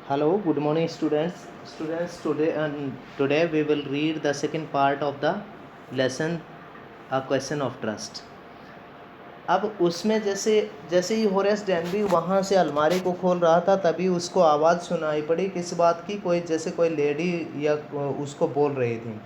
Hello, good morning, students. Today we will read the second part of the lesson, A Question of Trust. अब उसमें जैसे जैसे ही Horace Denby वहाँ से अलमारी को खोल रहा था तभी उसको आवाज़ सुनाई पड़ी किस बात की, कोई जैसे कोई लेडी या उसको बोल रही थी।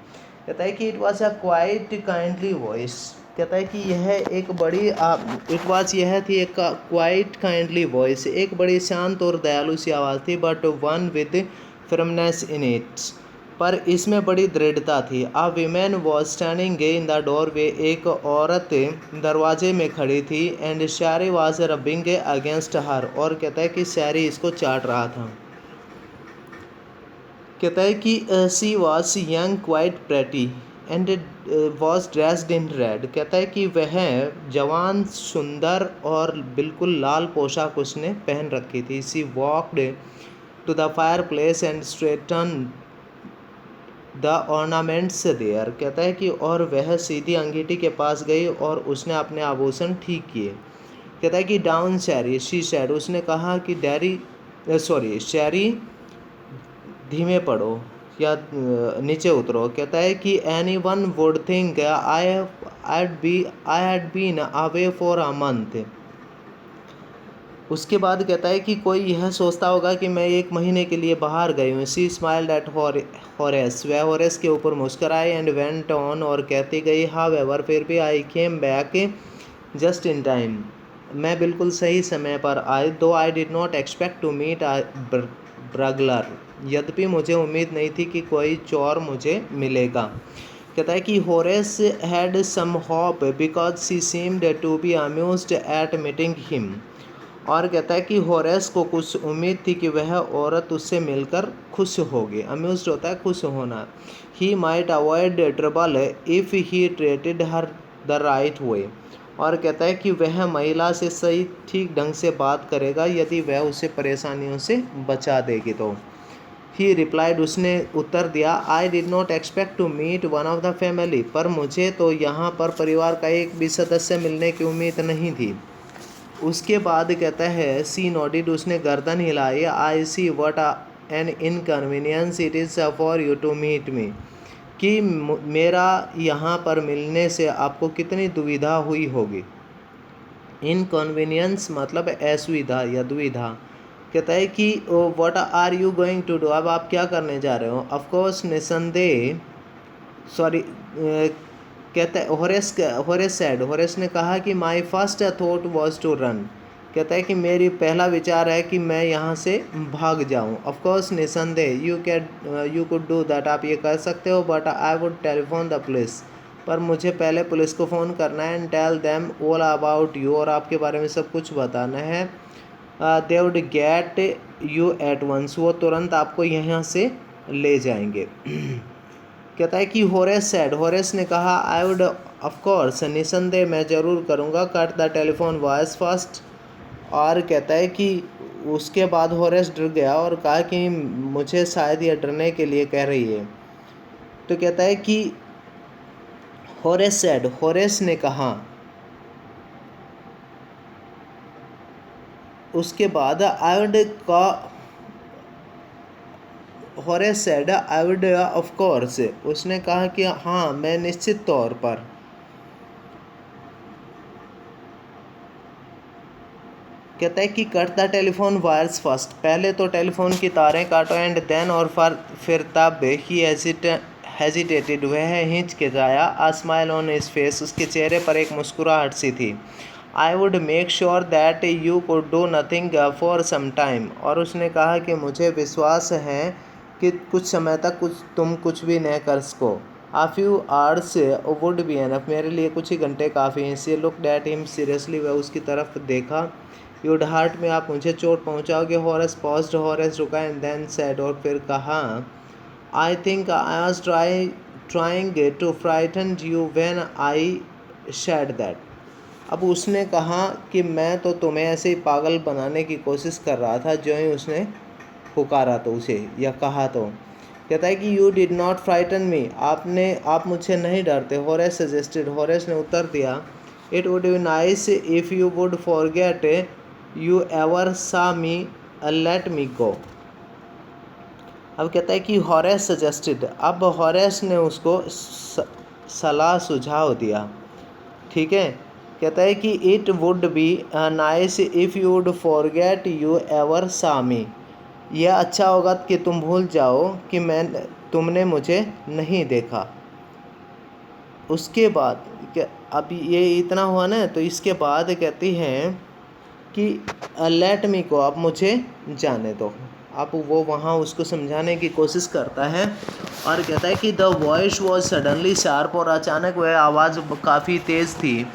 कहता है कि it was a quite kindly voice. कहता है कि यह एक बड़ी इट वॉज यह थी एक क्वाइट काइंडली वॉइस, एक बड़ी शांत और दयालु सी आवाज़ थी, but one with firmness in its, पर इसमें बड़ी दृढ़ता थी। A women was standing in the doorway, एक औरत दरवाजे में खड़ी थी। And Sherry was rubbing against her, और कहता है कि शैरी इसको चाट रहा था। कहता है कि she was young quite pretty and was dressed in red. कहता है कि वह जवान, सुंदर और बिल्कुल लाल पोशाक उसने पहन रखी थी। She walked to the fireplace and straighten the ornaments there. कहता है कि और वह सीधी अंगीठी के पास गई और उसने अपने आभूषण ठीक किए। कहता है कि डाउन शैरी, शी सैड, उसने कहा कि शैरी धीमे पड़ो या नीचे उतरो। कहता है कि anyone would think I had been away for a month. उसके बाद कहता है कि कोई यह सोचता होगा कि मैं एक महीने के लिए बाहर गई हूँ। सी स्माइल्ड एट हॉरेस, वह हॉरेस के ऊपर मुस्कराई। एंड वेंट ऑन, और कहती गई, हावेवर, फिर भी I came back just in time, मैं बिल्कुल सही समय पर आई। Though I did not expect to meet a burglar, यद्यपि मुझे उम्मीद नहीं थी कि कोई चोर मुझे मिलेगा। कहता है कि Horace had some hope because she seemed to be amused at meeting him, और कहता है कि होरेस को कुछ उम्मीद थी कि वह औरत उससे मिलकर खुश होगी। अम्यूज्ड होता है खुश होना। He might avoid trouble if he treated her the right way, और कहता है कि वह महिला से सही ठीक ढंग से बात करेगा यदि वह उसे परेशानियों से बचा देगी तो। ही रिप्लाइड, उसने उत्तर दिया, I did not expect to meet one of the family, पर मुझे तो यहाँ पर परिवार का एक भी सदस्य मिलने की उम्मीद नहीं थी। उसके बाद कहता है सी नोडिड, उसने गर्दन हिलाई। I see what an inconvenience it is for you to meet me, कि मेरा यहाँ पर मिलने से आपको कितनी दुविधा हुई होगी। इनकन्वीनियंस मतलब असुविधा या दुविधा। कहता है कि what are you going to do, अब आप क्या करने जा रहे हो। ऑफकोर्स निसंदेह, सॉरी, कहता है होरेस ने कहा कि my first thought was to run. कहता है कि मेरी पहला विचार है कि मैं यहाँ से भाग जाऊँ। ऑफकोर्स निसंदेह, यू कुड डू दैट, आप ये कर सकते हो, but I would telephone the police, पर मुझे पहले पुलिस को फ़ोन करना है। And tell them all about you, और आपके बारे में सब कुछ बताना है। They would get you at once, वो तुरंत आपको यहाँ से ले जाएंगे। कहता है कि होरेस ने कहा, आई वुड ऑफकोर्स, निसंदेह मैं ज़रूर करूँगा, cut the telephone voice first. और कहता है कि उसके बाद होरेस डर गया और कहा कि मुझे शायद यह डरने के लिए कह रही है। तो कहता है कि होरेस ने कहा, उसके बाद Horace said I would of course, उसने कहा कि हाँ मैं निश्चित तौर पर। कहता है कि cut the telephone wires first, पहले तो टेलीफोन की तारें काटो। एंड देन, और फिर तब ही हेजिटेटेड, वह हिचकिचाया। A smile on his face, उसके चेहरे पर एक मुस्कुराहट सी थी। I would make sure that you could do nothing for some time, और उसने कहा कि मुझे विश्वास है कि कुछ समय तक तुम कुछ भी न कर सको। आ few hours would be enough, मेरे लिए कुछ ही घंटे काफ़ी हैं। सी लुक्ड एट हिम सीरियसली, वह उसकी तरफ देखा। यूड हार्ट में, आप मुझे चोट पहुंचाओगे। हॉरेस पॉज्ड, हॉरेस रुका। एंड देन सेड, और फिर कहा, I think I was trying to frighten you when I said that. अब उसने कहा कि मैं तो तुम्हें ऐसे ही पागल बनाने की कोशिश कर रहा था, जो ही उसने पुकारा तो उसे या कहा तो। कहता है कि यू डिड नॉट फ्राइटन मी, आप मुझसे नहीं डरते। होरेस सजेस्टेड, होरेस ने उत्तर दिया, it would be nice if you would forget you ever सा मी, लेट मी गो। अब कहता है कि हॉरेस सजेस्टेड, अब हॉरेस ने उसको सलाह सुझाव दिया, ठीक है। कहता है कि it would be nice if you would forget you ever सा मी, यह अच्छा होगा कि तुम भूल जाओ कि तुमने मुझे नहीं देखा। उसके बाद अब ये इतना हुआ ना, तो इसके बाद कहती हैं कि लेट मी को, आप मुझे जाने दो। अब वो वहाँ उसको समझाने की कोशिश करता है और कहता है कि the voice was suddenly sharp, और अचानक वह आवाज़ काफ़ी तेज़ थी।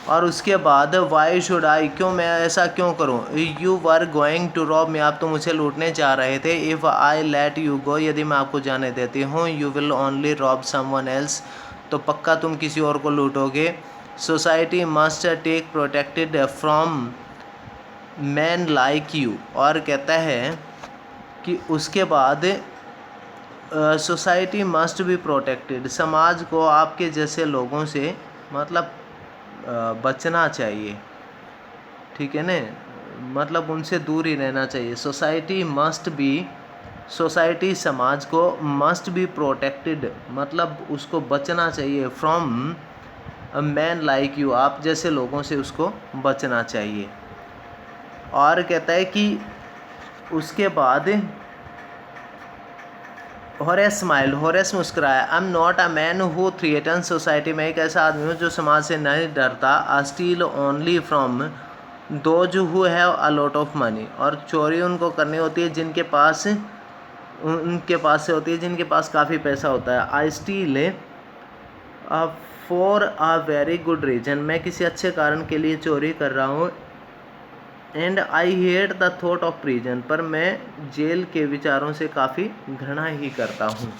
और उसके बाद वाई शुड आई, क्यों मैं ऐसा क्यों करूं, you were going to rob me, आप तो मुझे लूटने जा रहे थे। If I let you go, यदि मैं आपको जाने देती हूँ, you will only rob someone else, तो पक्का तुम किसी और को लूटोगे। Society must take protected from man like you, और कहता है कि उसके बाद सोसाइटी मस्ट बी प्रोटेक्टेड, समाज को आपके जैसे लोगों से मतलब बचना चाहिए, ठीक है ना, मतलब उनसे दूर ही रहना चाहिए। सोसाइटी समाज को मस्ट बी प्रोटेक्टेड, मतलब उसको बचना चाहिए, from a man like you, आप जैसे लोगों से उसको बचना चाहिए। और कहता है कि उसके बाद हॉरेस स्माइल, हॉरेस मुस्कुराया। I am not a man who threatens society, मैं एक ऐसा आदमी हूँ जो समाज से नहीं डरता। I steal only from those who have a lot of money, और चोरी उनको करनी होती है उनके पास से होती है जिनके पास काफ़ी पैसा होता है। I steal for a very good reason, मैं किसी अच्छे कारण के लिए चोरी कर रहा हूँ। And I hate the thought of prison, पर मैं जेल के विचारों से काफ़ी घृणा ही करता हूँ।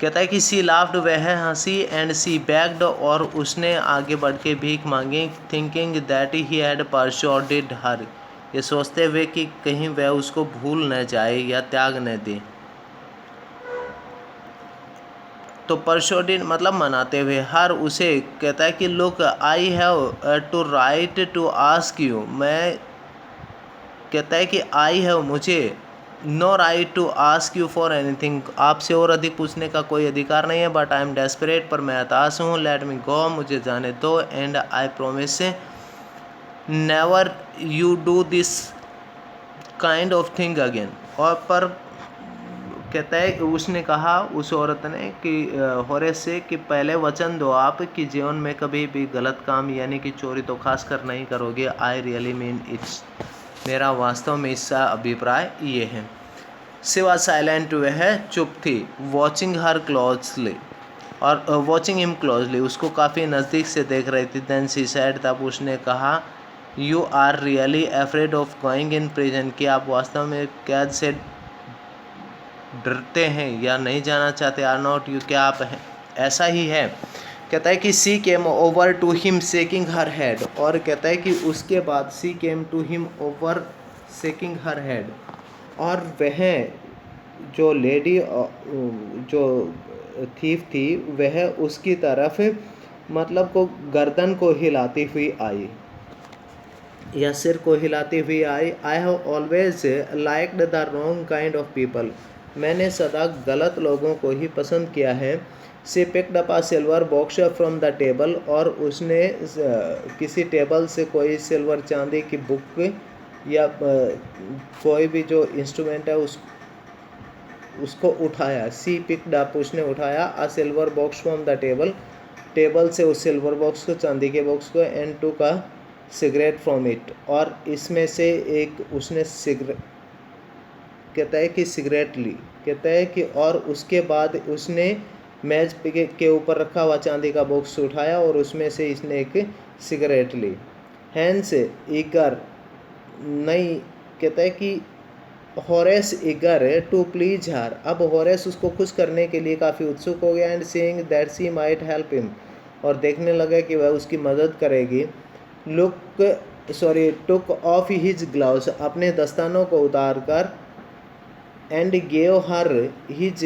कहता है कि सी लाफ्ड, वह हंसी, एंड सी बैग्ड, और उसने आगे बढ़ के भीख मांगी। Thinking that he had persuaded her, ये सोचते हुए कि कहीं वह उसको भूल न जाए या त्याग न दे। तो परसुएडेड मतलब मनाते हुए, हर उसे कहता है कि look I have to right to ask you, मैं कहता है कि आई हैव, मुझे no right to ask you for anything, आपसे और अधिक पूछने का कोई अधिकार नहीं है। बट आई एम डेस्परेट, पर मैं हताश हूँ। लेट मी गो, मुझे जाने दो। And I promise never you do this kind of thing again, और पर कहता है उसने कहा, उस औरत ने कि होरेस से, कि पहले वचन दो आप कि जीवन में कभी भी गलत काम यानी कि चोरी तो खास कर नहीं करोगे। आई रियली मीन इट्स, मेरा वास्तव में इसका अभिप्राय ये है। शी वॉज साइलेंट, वह चुप थी। वॉचिंग हर क्लोजली, और वॉचिंग हिम क्लोजली, उसको काफ़ी नज़दीक से देख रही थी। देन शी सेड, तब उसने कहा, you are really afraid of going in prison, कि आप वास्तव में कैद से डरते हैं या नहीं जाना चाहते। आर नॉट यू, क्या आप ऐसा ही है। कहता है कि she came over to him shaking her head, और कहता है कि उसके बाद she came to him over shaking her head, और वह जो लेडी जो थीफ थी वह उसकी तरफ मतलब को गर्दन को हिलाती हुई आई या सिर को हिलाती हुई आई। I have always liked the wrong kind of people, मैंने सदा गलत लोगों को ही पसंद किया है। She picked up a silver box from the table, और उसने किसी टेबल से कोई सिल्वर चांदी की बुक या कोई भी जो इंस्ट्रूमेंट है उसको उठाया। सी पिक्ड अप, उसने उठाया, अ silver box from the table से उस सिल्वर बॉक्स को, चांदी के बॉक्स को, एंड टू का सिगरेट फ्रॉम इट, और इसमें से एक उसने सिगरेट, कहता है कि सिगरेट ली। कहता है कि और उसके बाद उसने मेज के ऊपर रखा हुआ चांदी का बॉक्स उठाया और उसमें से इसने एक सिगरेट ली। हैंस ईगर, नहीं, कहता है कि हॉरेस ईगर टू प्लीज हर, अब हॉरेस उसको खुश करने के लिए काफ़ी उत्सुक हो गया। And seeing that she might help him, और देखने लगा कि वह उसकी मदद करेगी। टुक ऑफ हिज ग्लव्स, अपने दस्तानों को उतार कर, and gave her his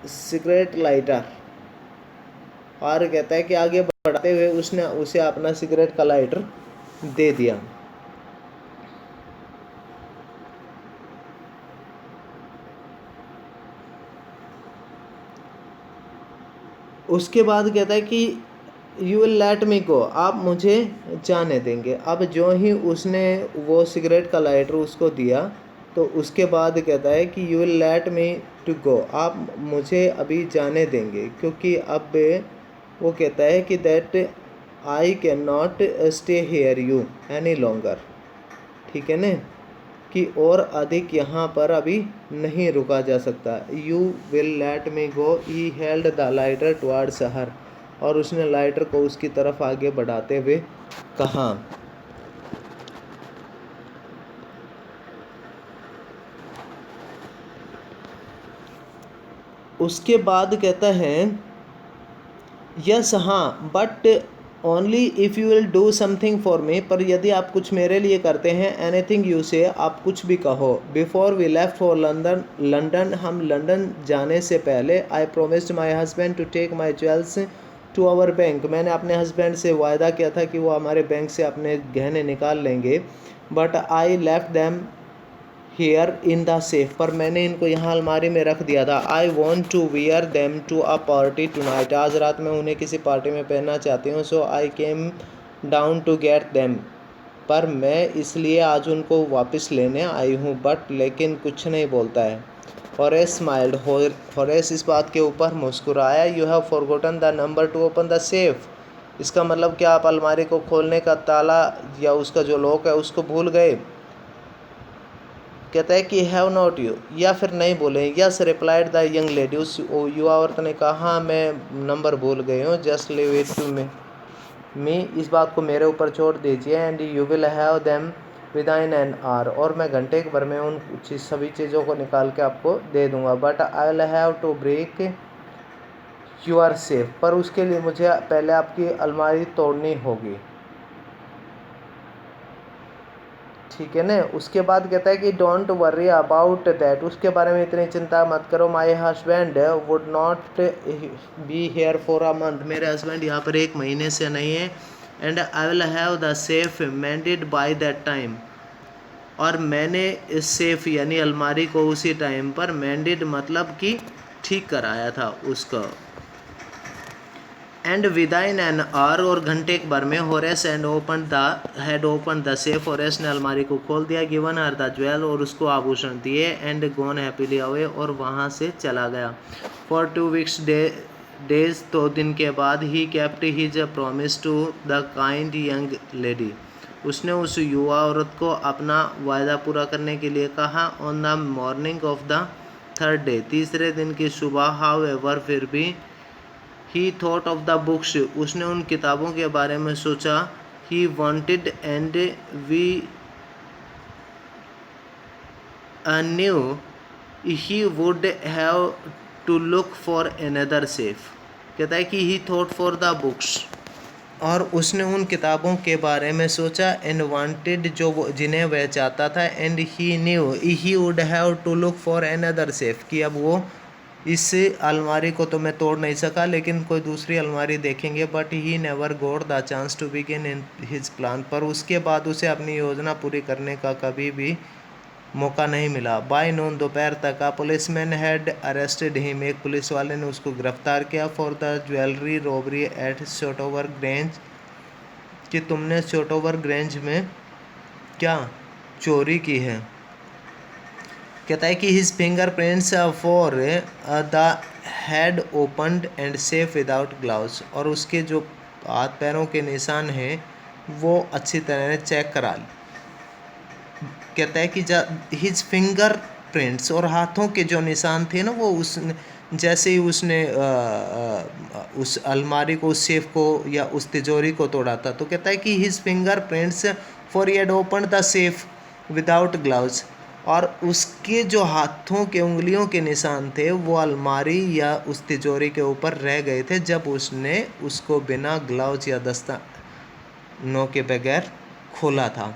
cigarette lighter, और कहता है कि आगे बढ़ते हुए उसने उसे अपना सिगरेट का लाइटर दे दिया। उसके बाद कहता है कि यू विल लेट मी गो, आप मुझे जाने देंगे। अब जो ही उसने वो सिगरेट का लाइटर उसको दिया तो उसके बाद कहता है कि you will let me to go, आप मुझे अभी जाने देंगे, क्योंकि अब वो कहता है कि that I can not stay here you any longer, ठीक है ना, कि और अधिक यहाँ पर अभी नहीं रुका जा सकता। You will let me go, he held the lighter towards हर, और उसने लाइटर को उसकी तरफ आगे बढ़ाते हुए कहा। उसके बाद कहता है यस हाँ, but only if you will do something for me, पर यदि आप कुछ मेरे लिए करते हैं, एनीथिंग यू से, आप कुछ भी कहो। Before we left for London, हम लंदन जाने से पहले, I promised my husband to take my jewels to our bank, मैंने अपने हस्बैंड से वायदा किया था कि वो हमारे बैंक से अपने गहने निकाल लेंगे। But I left them here in the safe, पर मैंने इनको यहाँ अलमारी में रख दिया था। I want to wear them to a party tonight, आज रात में उन्हें किसी पार्टी में पहनना चाहती हूँ। So I came down to get them, पर मैं इसलिए आज उनको वापस लेने आई हूँ। बट लेकिन कुछ नहीं बोलता है। होरेस स्माइल्ड, होरेस इस बात के ऊपर मुस्कुराया। You have forgotten the number two open the safe, इसका मतलब क्या आप अलमारी को खोलने का ताला या उसका जो लॉक है उसको भूल गए। कहता है कि हैव नॉट यू, या फिर नहीं बोले। Yes replied the young lady, उस युवा औरत ने कहा हाँ मैं नंबर भूल गई हूँ। Just leave it to me, इस बात को मेरे ऊपर छोड़ दीजिए। And you will have them within an hour, और मैं घंटे भर में उन सभी चीज़ों को निकाल के आपको दे दूँगा। But I will have to break your safe, पर उसके लिए मुझे पहले आपकी अलमारी तोड़नी होगी, ठीक है ना। उसके बाद कहता है कि डोंट वरी अबाउट दैट, उसके बारे में इतनी चिंता मत करो। My husband would not be here for a month, मेरे हस्बैंड यहाँ पर 1 महीने से नहीं है। And I will have the safe मेंडेड by that time, और मैंने इस सेफ यानी अलमारी को उसी टाइम पर मेंडेड मतलब कि ठीक कराया था उसका। एंड विदाइन एन आवर, और घंटे एक बार में Horace and open the safe, Horace ने अलमारी को खोल दिया। गिवन हर द ज्वेल, और उसको आभूषण दिए। एंड गोन हैप्पीली अवे, और वहाँ से चला गया। फॉर 2 वीक्स डेज, 2 दिन के बाद ही kept his promise to the kind young lady, उसने उस युवा औरत को अपना वायदा पूरा करने के लिए कहा। On the morning of the 3rd day, तीसरे दिन की सुबह, हाउ एवर, फिर भी, he thought of the books, उसने उन किताबों के बारे में सोचा। He wanted and we knew he would have to look for another safe, कहता है कि he thought for the books, और उसने उन किताबों के बारे में सोचा। एंड वांटेड, जो वो जिन्हें वह चाहता था। And he knew he would have to look for another safe, कि अब वो इस अलमारी को तो मैं तोड़ नहीं सका, लेकिन कोई दूसरी अलमारी देखेंगे। But he never got the chance to begin in his plan, पर उसके बाद उसे अपनी योजना पूरी करने का कभी भी मौका नहीं मिला। बाय नून, दोपहर तक, a policeman had arrested him, एक पुलिस वाले ने उसको गिरफ्तार किया। For the jewellery robbery at Shotover Grange, कि तुमने शॉटओवर ग्रेंज में क्या चोरी की है। कहता है कि his finger prints for the had opened and safe without gloves, और उसके जो हाथ पैरों के निशान हैं वो अच्छी तरह चेक करा ली। कहता है कि हिज फिंगर प्रिंट्स, और हाथों के जो निशान थे ना, वो उस जैसे ही उसने उस अलमारी को, उस सेफ को या उस तिजोरी को तोड़ा था, तो कहता है कि his finger prints for he had opened the safe without gloves, और उसके जो हाथों के उंगलियों के निशान थे वो अलमारी या उस तिजोरी के ऊपर रह गए थे जब उसने उसको बिना ग्लव्स या दस्तानों के बगैर खोला था।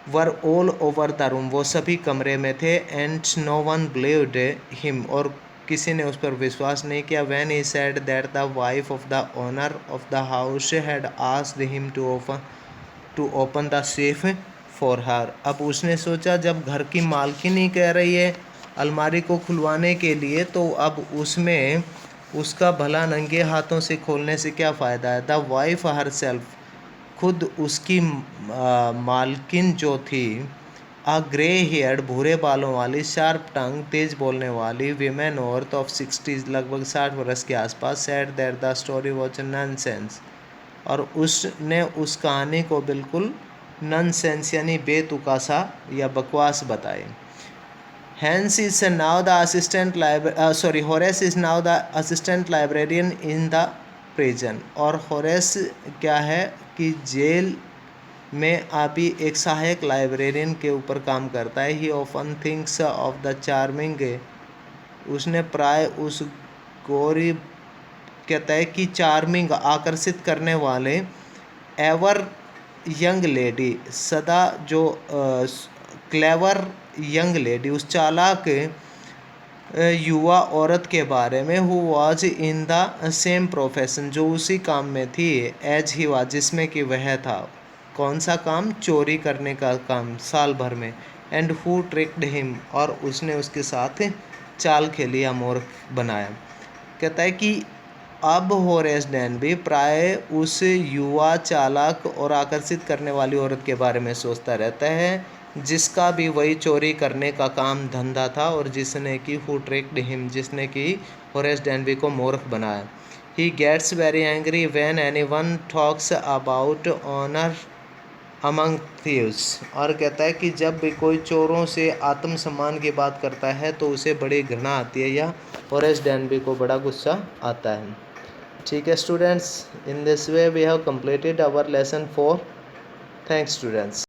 Were all over the room, वो सभी कमरे में थे। And no one believed him, और किसी ने उस पर विश्वास नहीं किया। When he said that the wife of the owner of the house had asked him to open the safe for her, अब उसने सोचा जब घर की मालकिन ही कह रही है अलमारी को खुलवाने के लिए, तो अब उसमें उसका भला नंगे हाथों से खोलने से क्या फ़ायदा है। द वाइफ हर सेल्फ, खुद उसकी मालकिन जो थी, अ ग्रे हेयर्ड, भूरे बालों वाली, शार्प टंग, तेज बोलने वाली, वीमेन औरत ऑफ 60s, लगभग 60 वर्ष के आसपास, said that the story was nonsense, और उसने उस कहानी को बिल्कुल नॉनसेंस यानी बेतुकासा या बकवास बताई। Horace is now the assistant librarian in the prison, और होरेस क्या है कि जेल में अभी एक सहायक लाइब्रेरियन के ऊपर काम करता है। ही often thinks of the charming, उसने प्राय उस गोरी, कहता है कि चार्मिंग, आकर्षित करने वाले, एवर यंग लेडी, सदा जो क्लेवर यंग लेडी, उस चालाक युवा औरत के बारे में, who was in the same profession, जो उसी काम में थी, एज ही वाज, जिसमें कि वह था। कौन सा काम? चोरी करने का काम, साल भर में। एंड हु ट्रिक्ड हिम, और उसने उसके साथ चाल खेली या मूर्ख बनाया। कहता है कि अब होरेस डैनबी प्राय उस युवा, चालाक और आकर्षित करने वाली औरत के बारे में सोचता रहता है, जिसका भी वही चोरी करने का काम धंधा था, और जिसने कि हु ट्रिक्ड हिम, जिसने कि होरेस डैनबी को मूर्ख बनाया। He gets very angry when anyone talks about honour among thieves, और कहता है कि जब भी कोई चोरों से आत्मसम्मान की बात करता है तो उसे बड़ी घृणा आती है, या होरेस डैनबी को बड़ा गुस्सा आता है। ठीक है students, in this way we have completed our lesson 4। Thanks students.